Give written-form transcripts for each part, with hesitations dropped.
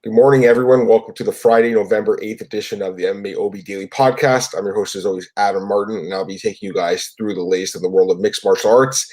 Good morning, everyone. Welcome to the Friday, November 8th edition of the MMAOB Daily Podcast. I'm your host, as always, Adam Martin, and I'll be taking you guys through the latest of the world of mixed martial arts.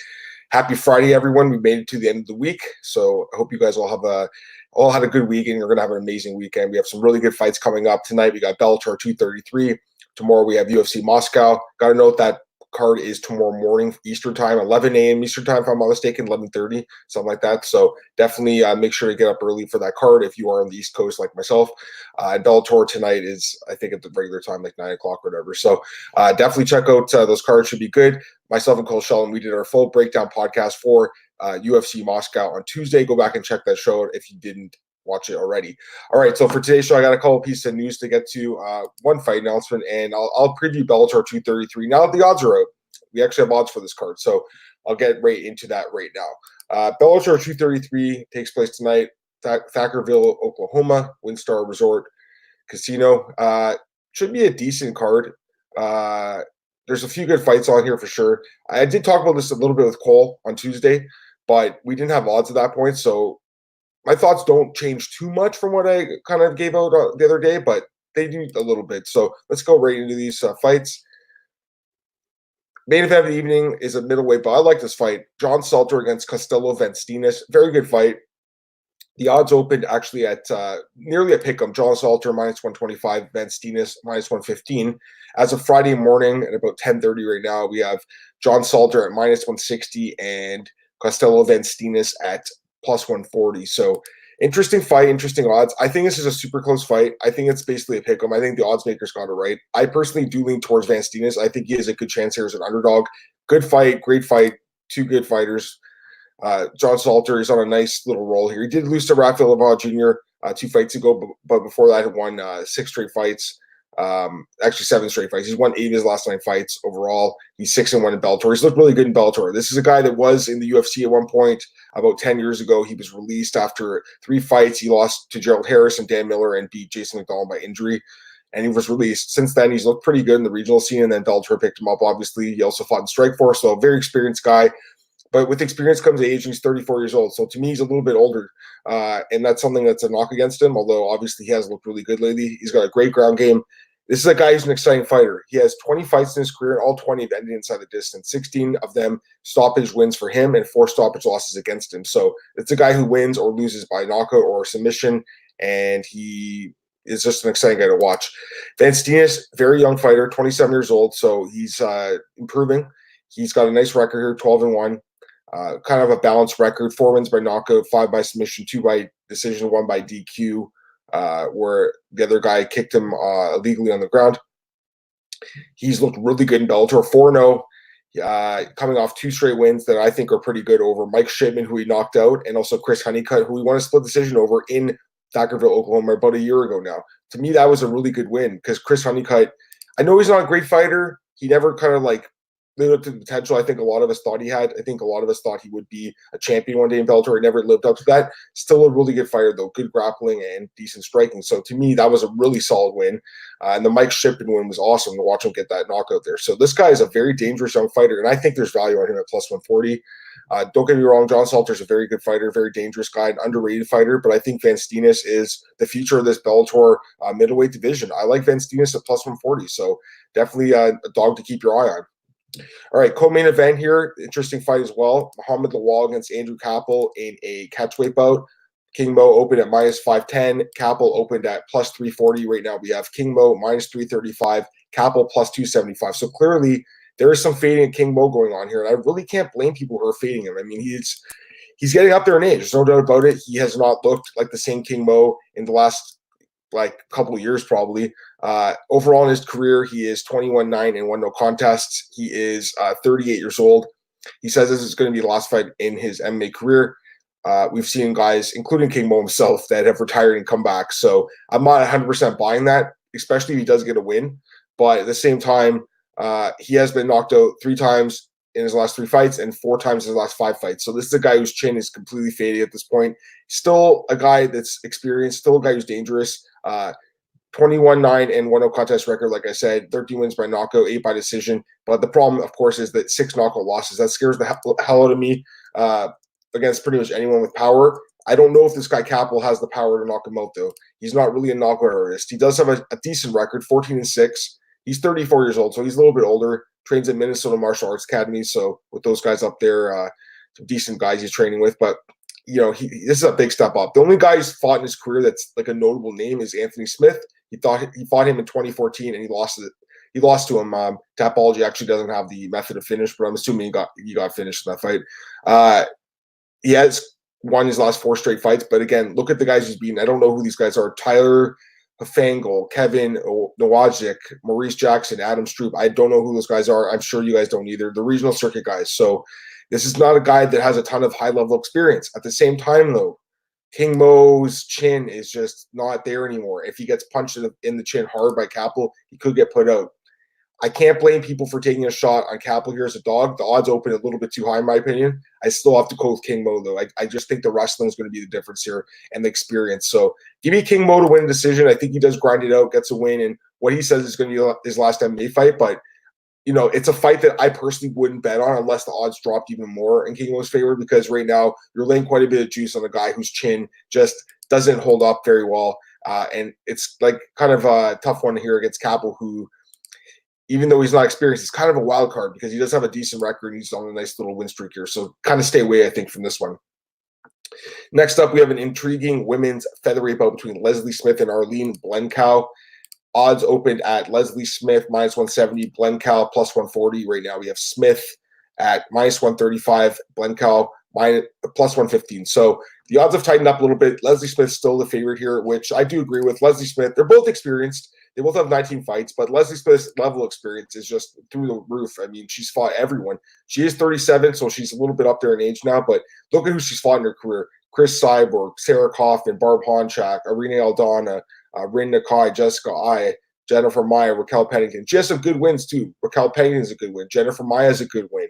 Happy Friday, everyone. We made it to the end of the week, so I hope you guys all had a good week, and you're going to have an amazing weekend. We have some really good fights coming up tonight. We got Bellator 233. Tomorrow we have UFC Moscow. Got to note that card is tomorrow morning Eastern time, 11 a.m. Eastern time, if I'm not mistaken, 11:30, something like that. So definitely make sure to get up early for that card if you are on the East Coast like myself. Bellator tonight is, I think, at the regular time, like 9 o'clock or whatever. So definitely check out those cards. Should be good. Myself and Cole Sheldon, we did our full breakdown podcast for UFC Moscow on Tuesday. Go back and check that show if you didn't watch it already. All right, so for today's show, I got a couple pieces of news to get to. One fight announcement, and I'll preview Bellator 233. Now that the odds are out, we actually have odds for this card, so I'll get right into that right now. Bellator 233 takes place tonight, Thackerville, Oklahoma, Windstar Resort Casino. Should be a decent card. There's a few good fights on here for sure. I did talk about this a little bit with Cole on Tuesday, but we didn't have odds at that point, so my thoughts don't change too much from what I kind of gave out the other day, but they do a little bit. So let's go right into these fights. Main event of the evening is a middleweight, but I like this fight. John Salter against Costello Vanstinas. Very good fight. The odds opened actually at nearly a pick'em. John Salter minus 125, Vanstinas minus 115. As of Friday morning at about 10:30 right now, we have John Salter at minus 160 and Costello Vanstinas at plus 140. So interesting fight, interesting odds. I think this is a super close fight. I think it's basically a pick'em. I think the odds makers got it right. I personally do lean towards Vanstinas. I think he has a good chance here as an underdog. Good fight, great fight, two good fighters. John Salter is on a nice little roll here. He did lose to Rafael Lima Jr. 2 fights ago, but before that, he won 6 straight fights. Actually 7 straight fights. He's won 8 of his last 9 fights overall. He's 6-1 in Bellator. He's looked really good in Bellator. This is a guy that was in the UFC at one point about 10 years ago. He was released after 3 fights. He lost to Gerald Harris and Dan Miller and beat Jason McDonald by injury. And he was released. Since then, he's looked pretty good in the regional scene, and then Bellator picked him up, obviously. He also fought in Strikeforce, so a very experienced guy. But with experience comes age, and he's 34 years old. So to me, he's a little bit older. And that's something that's a knock against him, although obviously he has looked really good lately. He's got a great ground game. This is a guy who's an exciting fighter. He has 20 fights in his career, and all 20 have ended inside the distance. 16 of them stoppage wins for him and 4 stoppage losses against him. So it's a guy who wins or loses by knockout or submission, and he is just an exciting guy to watch. Vanstinas, very young fighter, 27 years old, so he's improving. He's got a nice record here, 12-1. Kind of a balanced record, 4 wins by knockout, 5 by submission, 2 by decision, 1 by DQ, where the other guy kicked him illegally on the ground. He's looked really good in Bellator, 4-0, coming off 2 straight wins that I think are pretty good over Mike Shipman, who he knocked out, and also Chris Honeycutt, who he won a split decision over in Thackerville, Oklahoma, about a year ago now. To me, that was a really good win because Chris Honeycutt, I know he's not a great fighter. He never kind of like lived up to the potential I think a lot of us thought he had. I think a lot of us thought he would be a champion one day in Bellator. He never lived up to that. Still a really good fighter, though. Good grappling and decent striking. So to me, that was a really solid win. And the Mike Shipman win was awesome to watch him get that knockout there. So this guy is a very dangerous young fighter, and I think there's value on him at plus 140. Don't get me wrong, John Salter's a very good fighter, very dangerous guy, an underrated fighter, but I think Vanstinas is the future of this Bellator middleweight division. I like Vanstinas at plus 140, so definitely a dog to keep your eye on. All right, co-main event here. Interesting fight as well. Muhammad Lawal against Andrew Kappel in a catchweight bout. King Mo opened at minus 510. Kappel opened at plus 340. Right now we have King Mo minus 335. Kappel plus 275. So clearly there is some fading of King Mo going on here. And I really can't blame people who are fading him. I mean, he's getting up there in age. There's no doubt about it. He has not looked like the same King Mo in the last couple of years probably. Overall in his career, he is 21-9 and 1 no contests. He is 38 years old. He says this is going to be the last fight in his MMA career. We've seen guys, including King Mo himself, that have retired and come back. So I'm not 100% buying that, especially if he does get a win. But at the same time, he has been knocked out 3 times in his last 3 fights and 4 times in his last 5 fights. So this is a guy whose chin is completely fading at this point. Still a guy that's experienced, still a guy who's dangerous. 21-9 and 1 no contest record, like I said, 13 wins by knockout, 8 by decision. But the problem, of course, is that 6 knockout losses. That scares the hell out of me against pretty much anyone with power. I don't know if this guy Capel has the power to knock him out, though. He's not really a knockout artist. He does have a decent record, 14-6. He's 34 years old, so he's a little bit older. Trains at Minnesota Martial Arts Academy, so with those guys up there, some decent guys he's training with. But this is a big step up. The only guy he's fought in his career that's like a notable name is Anthony Smith. He fought him in 2014, and he lost it. He lost to him. Tapology actually doesn't have the method of finish, but I'm assuming he got finished in that fight. He has won his last 4 straight fights, but again, look at the guys he's beaten. I don't know who these guys are. Tyler Hafangel, Kevin Nowajic, Maurice Jackson, Adam Stroop. I don't know who those guys are. I'm sure you guys don't either. The regional circuit guys. So this is not a guy that has a ton of high-level experience. At the same time, though, King Mo's chin is just not there anymore. If he gets punched in the chin hard by Capel, he could get put out. I can't blame people for taking a shot on Capel here as a dog. The odds open a little bit too high, in my opinion. I still have to go with King Mo, though. I just think the wrestling is going to be the difference here and the experience. So give me King Mo to win the decision. I think he does grind it out, gets a win, and what he says is going to be his last MMA fight. But, it's a fight that I personally wouldn't bet on unless the odds dropped even more in King Mo's favor, because right now you're laying quite a bit of juice on a guy whose chin just doesn't hold up very well. And it's like kind of a tough one here against Capel, who, even though he's not experienced, he's kind of a wild card because he does have a decent record and he's on a nice little win streak here. So kind of stay away, I think, from this one. Next up, we have an intriguing women's featherweight bout between Leslie Smith and Arlene Blencow. Odds opened at Leslie Smith -170, Blencow +140. Right now we have Smith at -135, Blencow +115. So the odds have tightened up a little bit. Leslie Smith's still the favorite here, which I do agree with. Leslie Smith, they're both experienced. They both have 19 fights, but Leslie Smith's level of experience is just through the roof. I mean, she's fought everyone. She is 37, so she's a little bit up there in age now, but look at who she's fought in her career. Chris Cyborg, Sarah Kaufman, Barb Honchak, Irene Aldana, Rin Nakai, Jessica Ai, Jennifer Maia, Raquel Pennington. She has some good wins, too. Raquel Pennington's a good win. Jennifer Maia is a good win.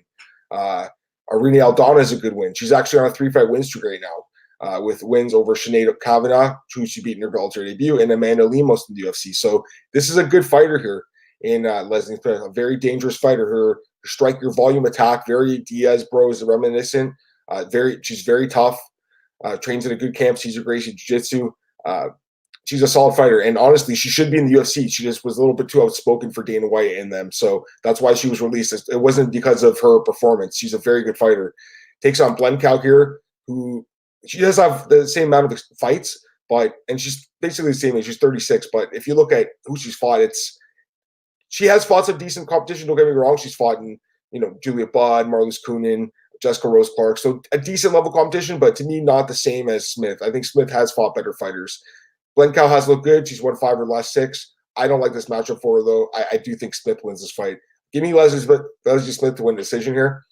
Irene Aldana is a good win. She's actually on a 3-fight win streak right now. With wins over Sinead Kavanagh, who she beat in her Bellator debut, and Amanda Lemos in the UFC. So this is a good fighter here in Leslie Smith, a very dangerous fighter. Her strike, your volume attack, very Diaz Bros reminiscent. She's very tough. Trains at a good camp. She's a Gracie Jiu-Jitsu. She's a solid fighter, and honestly, she should be in the UFC. She just was a little bit too outspoken for Dana White and them, so that's why she was released. It wasn't because of her performance. She's a very good fighter. Takes on Blencow here, who she does have the same amount of fights, and she's basically the same age. She's 36, but if you look at who she's fought, she has fought some decent competition. Don't get me wrong. She's fought in, Julia Budd, Marlies Kunin, Jessica Rose Clark. So a decent level competition, but to me, not the same as Smith. I think Smith has fought better fighters. Blencow has looked good. She's won 5 of her last 6. I don't like this matchup for her, though. I do think Smith wins this fight. Give me Leslie Smith to win the decision here.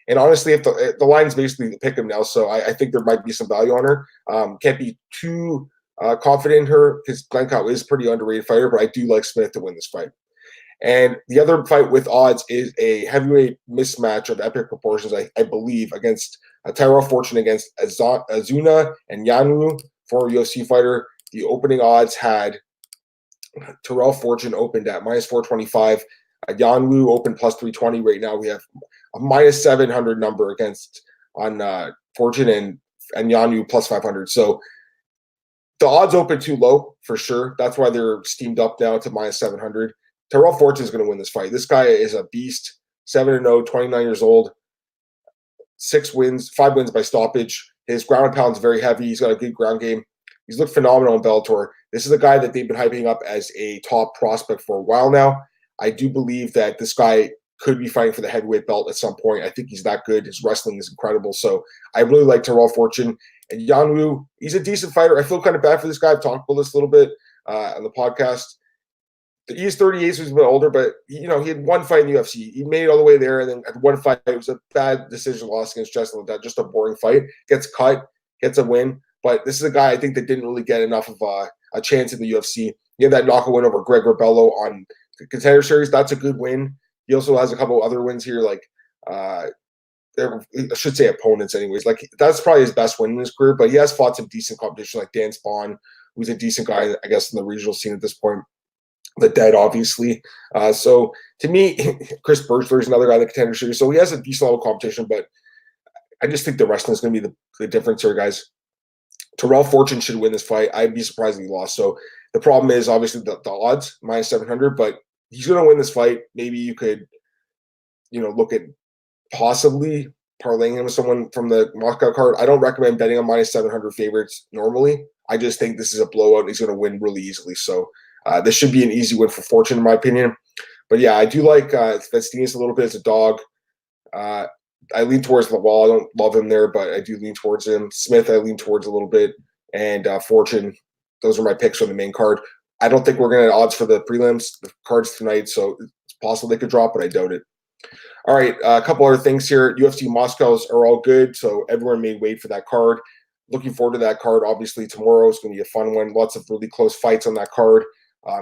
And honestly, if the line's basically the pick him now, so I think there might be some value on her. Can't be too confident in her because Blencow is a pretty underrated fighter, but I do like Smith to win this fight. And the other fight with odds is a heavyweight mismatch of epic proportions, I believe, against Tyrell Fortune against Azuna and Yanu, former UFC fighter. The opening odds had Tyrell Fortune opened at -425. Yanwu opened +320. Right now we have a -700 number against on Fortune and Yanwu +500. So the odds open too low for sure. That's why they're steamed up now to -700. Tyrell Fortune is going to win this fight. This guy is a beast. 7-0, 29 years old. 5 wins by stoppage. His ground and pound is very heavy. He's got a good ground game. He's looked phenomenal in Bellator. This is a guy that they've been hyping up as a top prospect for a while now. I do believe that this guy could be fighting for the heavyweight belt at some point. I think he's that good. His wrestling is incredible. So I really like Tyrell Fortune. And Yanwu, he's a decent fighter. I feel kind of bad for this guy. I've talked about this a little bit on the podcast. He's 38, so he's a bit older, but he had one fight in the UFC. He made it all the way there, and then at one fight, it was a bad decision loss against Justin Ledet, just a boring fight. Gets cut, gets a win. But this is a guy I think that didn't really get enough of a chance in the UFC. He had that knockout win over Greg Rebello on the Contender Series. That's a good win. He also has a couple other wins here, like I should say opponents anyways. Like that's probably his best win in his career, but he has fought some decent competition like Dan Spawn, who's a decent guy, I guess, in the regional scene at this point. The Dead, obviously. So to me, Chris Birchler is another guy in the Contender Series. So he has a decent level of competition, but I just think the wrestling is going to be the difference here, guys. Terrell Fortune should win this fight. I'd be surprised if he lost. So the problem is obviously the odds, minus 700, but he's going to win this fight. Maybe you could, look at possibly parlaying him with someone from the Moscow card. I don't recommend betting on minus 700 favorites normally. I just think this is a blowout and he's going to win really easily. So this should be an easy win for Fortune, in my opinion. But yeah, I do like Vestinas a little bit as a dog. I lean towards Lawal. I don't love him there, but I do lean towards him. Smith, I lean towards a little bit. And Fortune, those are my picks on the main card. I don't think we're going to have odds for the prelims, the cards tonight, so it's possible they could drop, but I doubt it. All right, a couple other things here. UFC Moscows are all good, so everyone may wait for that card. Looking forward to that card. Obviously, tomorrow is going to be a fun one. Lots of really close fights on that card.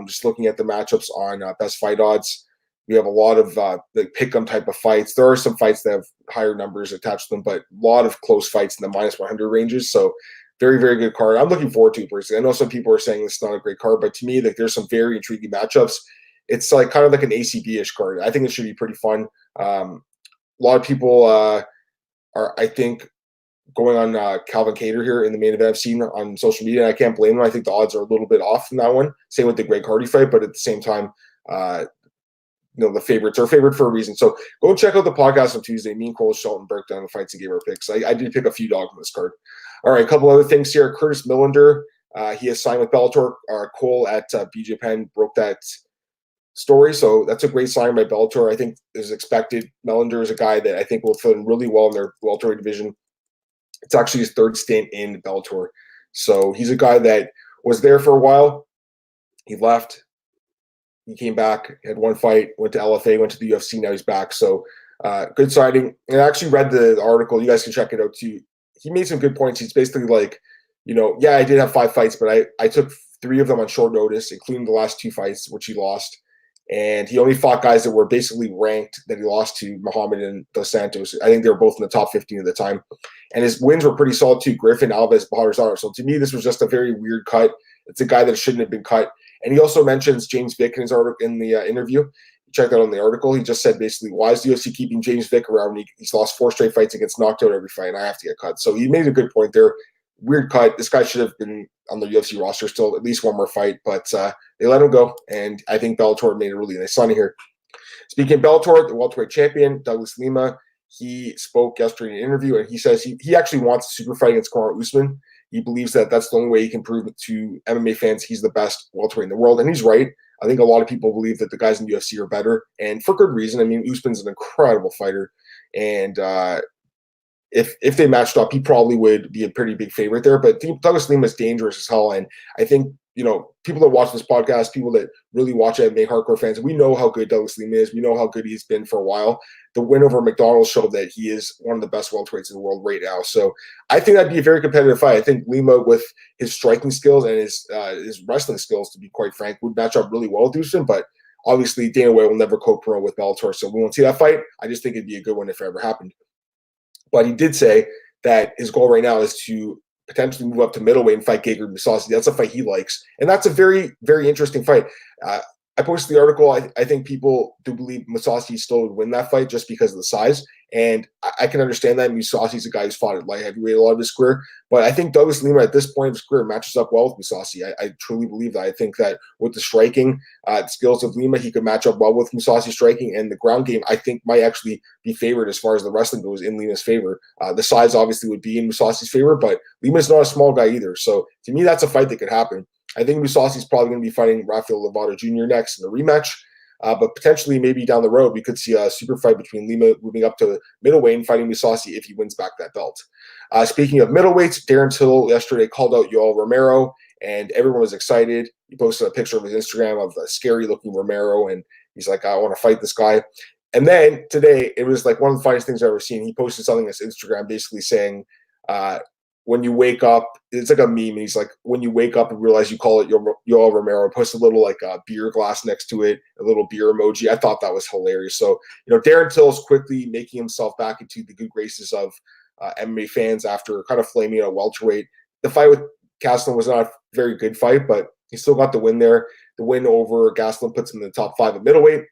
Just looking at the matchups on best fight odds. We have a lot of the pick-em type of fights. There are some fights that have higher numbers attached to them, but a lot of close fights in the minus 100 ranges. So very, very good card. I'm looking forward to it personally. I know some people are saying it's not a great card, but to me, like, there's some very intriguing matchups. It's like kind of like an ACB-ish card. I think it should be pretty fun. A lot of people are, I think, going on Calvin Kattar here in the main event I've seen on social media, and I can't blame them. I think the odds are a little bit off in that one. Same with the Greg Hardy fight, but at the same time, the favorites are favored for a reason. So go and check out the podcast on Tuesday. Me and Cole Shelton broke down the fights and gave our picks. I did pick a few dogs on this card. All right, a couple other things here. Curtis Millender, he has signed with Bellator. Cole at BJ Penn broke that story, so that's a great sign by Bellator. I think as expected, Millender is a guy that I think will fit in really well in their welterweight division. It's actually his third stint in Bellator. So he's a guy that was there for a while. He left. He came back, had one fight, went to LFA, went to the UFC. Now he's back. So good signing. And I actually read the article. You guys can check it out too. He made some good points. He's basically like, yeah, I did have 5 fights, but I took 3 of them on short notice, including the last 2 fights, which he lost. And he only fought guys that were basically ranked that he lost to, Muhammad and Dos Santos. I think they were both in the top 15 at the time. And his wins were pretty solid too. Griffin, Alves, Bahadur. So to me, this was just a very weird cut. It's a guy that shouldn't have been cut. And he also mentions James Vick in his article, in the interview. Check that out in the article. He just said basically, why is the UFC keeping James Vick around? He's lost 4 straight fights and gets knocked out every fight, and I have to get cut. So he made a good point there. Weird cut. This guy should have been on the UFC roster still, at least one more fight, but they let him go, and I think Bellator made a really nice signing here. Speaking of Bellator, the welterweight champion, Douglas Lima, he spoke yesterday in an interview, and he says he actually wants a super fight against Kamaru Usman. He believes that that's the only way he can prove to MMA fans he's the best welterweight in the world, and he's right. I think a lot of people believe that the guys in the UFC are better, and for good reason. I mean, Usman's an incredible fighter, and if they matched up, he probably would be a pretty big favorite there. But Douglas Lima is dangerous as hell, and I think people that watch this podcast, people that really watch MMA, hardcore fans, we know how good Douglas Lima is. We know how good he's been for a while. The win over McDonald showed that he is one of the best welterweights in the world right now. So I think that'd be a very competitive fight. I think Lima, with his striking skills and his wrestling skills, to be quite frank, would match up really well with Usman. But obviously, Dana White will never co-pro with Bellator, so we won't see that fight. I just think it'd be a good one if it ever happened. But he did say that his goal right now is to potentially move up to middleweight and fight Gegard Mousasi. That's a fight he likes. And that's a very, very interesting fight. I posted the article. I think people do believe Mousasi still would win that fight just because of the size. And I can understand that. Mousasi's a guy who's fought at light heavyweight a lot of his career. But I think Douglas Lima at this point of his career matches up well with Mousasi. I truly believe that. I think that with the striking skills of Lima, he could match up well with Mousasi striking. And the ground game, I think, might actually be favored as far as the wrestling goes in Lima's favor. The size obviously would be in Mousasi's favor, but Lima's not a small guy either. So to me, that's a fight that could happen. I think Mousasi's probably going to be fighting Rafael Lovato Jr. next in the rematch. But potentially, maybe down the road, we could see a super fight between Lima moving up to middleweight and fighting Mousasi if he wins back that belt. Speaking of middleweights, Darren Till yesterday called out Yoel Romero, and everyone was excited. He posted a picture of his Instagram of a scary-looking Romero, and he's like, I want to fight this guy. And then today, it was like one of the funniest things I've ever seen. He posted something on his Instagram basically saying, when you wake up, it's like a meme. And he's like, when you wake up and realize you call it Yoel Romero, post a little like a beer glass next to it, a little beer emoji. I thought that was hilarious. So, Darren Till is quickly making himself back into the good graces of MMA fans after kind of flaming out welterweight. The fight with Gastelum was not a very good fight, but he still got the win there. The win over Gastelum puts him in the top 5 at middleweight.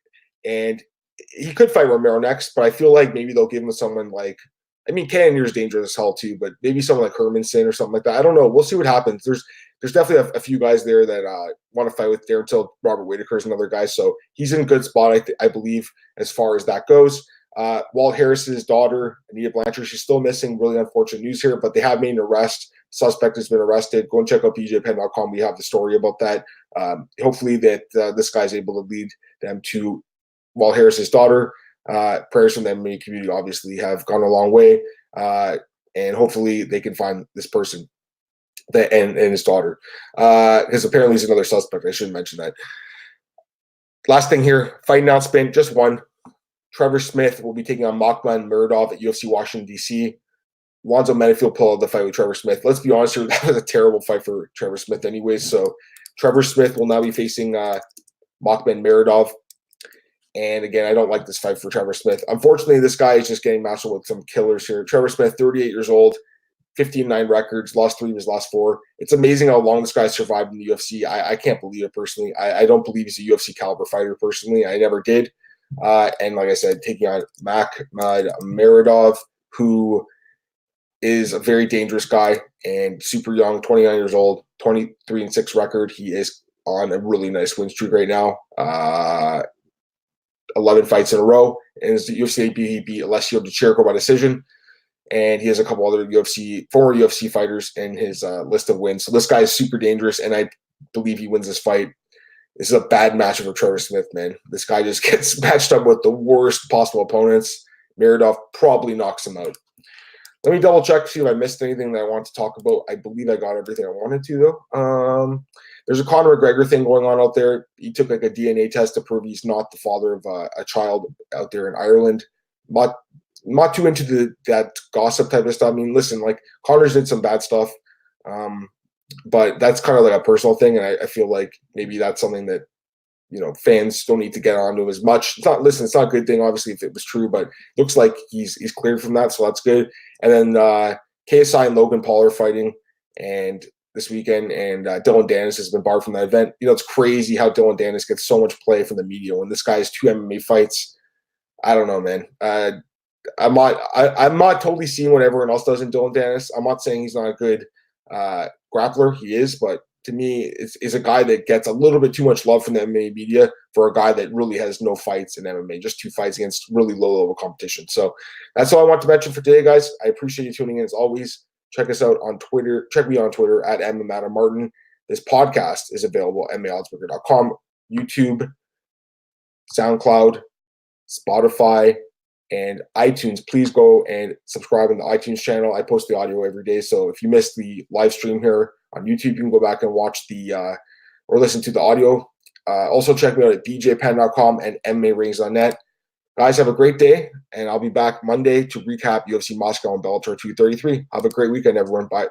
And he could fight Romero next, but I feel like maybe they'll give him someone like I mean, Cannonier's dangerous as hell too, but maybe someone like Hermanson or something like that. I don't know. We'll see what happens. There's definitely a few guys there that want to fight with Darren Till. Robert Whitaker is another guy, so he's in a good spot, I believe, as far as that goes. Walt Harris's daughter, Anita Blanchard, she's still missing. Really unfortunate news here, but they have made an arrest. Suspect has been arrested. Go and check out bjpen.com. We have the story about that. Hopefully that this guy's able to lead them to Walt Harris's daughter. Prayers from the MMA community obviously have gone a long way, and hopefully they can find this person and his daughter, because apparently he's another suspect. I shouldn't mention that. Last thing here, fight announcement, just one. Trevor Smith will be taking on Makhmud Muradov at UFC Washington, D.C. Lonzo Menafield pulled out the fight with Trevor Smith. Let's be honest here, that was a terrible fight for Trevor Smith anyways. So Trevor Smith will now be facing Makhmud Muradov. And again, I don't like this fight for Trevor Smith. Unfortunately, this guy is just getting matched up with some killers here. Trevor Smith, 38 years old, 15-9 records, lost 3 of his last 4. It's amazing how long this guy survived in the UFC. I can't believe it personally. I don't believe he's a UFC caliber fighter personally. I never did. And like I said, taking on Makhmud Muradov, who is a very dangerous guy and super young, 29 years old, 23-6 record. He is on a really nice win streak right now. 11 fights in a row. And as the UFC debut, he beat Alessio Di Chirico by decision. And he has a couple other former UFC fighters in his list of wins. So this guy is super dangerous, and I believe he wins this fight. This is a bad matchup for Trevor Smith, man. This guy just gets matched up with the worst possible opponents. Muradov probably knocks him out. Let me double check, see if I missed anything that I want to talk about. I believe I got everything I wanted to, though. There's a Conor McGregor thing going on out there. He took like a DNA test to prove he's not the father of a child out there in Ireland. Not too into that gossip type of stuff. I mean, listen, like Conor's did some bad stuff, but that's kind of like a personal thing, and I feel like maybe that's something that fans don't need to get onto as much. It's not a good thing, obviously, if it was true, but looks like he's cleared from that, so that's good. And then KSI and Logan Paul are fighting, and this weekend, and Dylan Dennis has been barred from that event. It's crazy how Dylan Dennis gets so much play from the media when this guy has 2 MMA fights. I don't know, man. I'm not totally seeing what everyone else does in Dylan Dennis. I'm not saying he's not a good grappler. He is, but to me, is a guy that gets a little bit too much love from the MMA media for a guy that really has no fights in MMA, just 2 fights against really low-level competition. So that's all I want to mention for today, guys. I appreciate you tuning in as always. Check us out on Twitter. Check me on Twitter at @MMADamMartin. This podcast is available at MMAOddsbreaker.com, YouTube, SoundCloud, Spotify, and iTunes. Please go and subscribe on the iTunes channel. I post the audio every day, so if you missed the live stream here on YouTube, you can go back and watch or listen to the audio. Also check me out at bjpen.com and MMARings.net. Guys, have a great day, and I'll be back Monday to recap UFC Moscow and Bellator 233. Have a great weekend, everyone. Bye.